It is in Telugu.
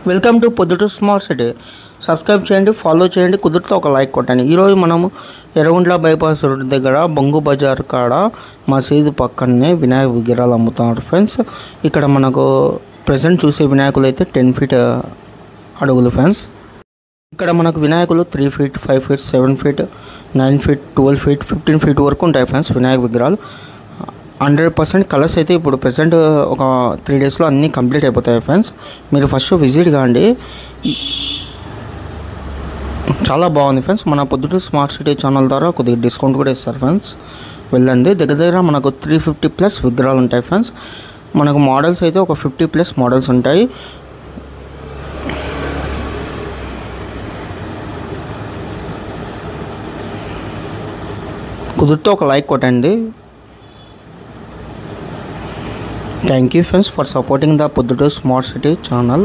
Welcome to Proddatur smart city. Subscribe చేయండి, ఫాలో చేయండి, కుదిరితే ఒక లైక్ కొట్టండి. ఈరోజు మనము ఎర్రగుంట్ల బైపాస్ రోడ్ దగ్గర బొంగు బజార్ కాడ మసీదు పక్కనే వినాయక విగ్రహాలు అమ్ముతున్నారు ఫ్రెండ్స్. ఇక్కడ మనకు ప్రజెంట్ చూసే వినాయకులు అయితే 10 ఫీట్ అడుగులు ఫ్రెండ్స్. ఇక్కడ మనకు వినాయకులు 3 feet, 5 feet, 7 feet, 9 feet, 12 feet, 15 feet వరకు ఉంటాయి ఫ్రెండ్స్ వినాయక విగ్రహాలు. 100% కలర్స్ అయితే ఇప్పుడు ప్రజెంట్ ఒక 3 డేస్లో అన్నీ కంప్లీట్ అయిపోతాయి ఫ్రెండ్స్. మీరు ఫస్ట్ విజిట్ కాండి, చాలా బాగుంది ఫ్రెండ్స్. మన పొద్దుటూరు స్మార్ట్ సిటీ ఛానల్ ద్వారా కొద్దిగా డిస్కౌంట్ కూడా ఇస్తారు ఫ్రెండ్స్. వెళ్ళండి, దగ్గర మనకు 350+ విగ్రహాలు ఉంటాయి ఫ్రెండ్స్. మనకు మోడల్స్ అయితే ఒక 50+ మోడల్స్ ఉంటాయి. కుదిరితే ఒక లైక్ కొట్టండి. Thank you friends for supporting the Podduturu Smart City channel.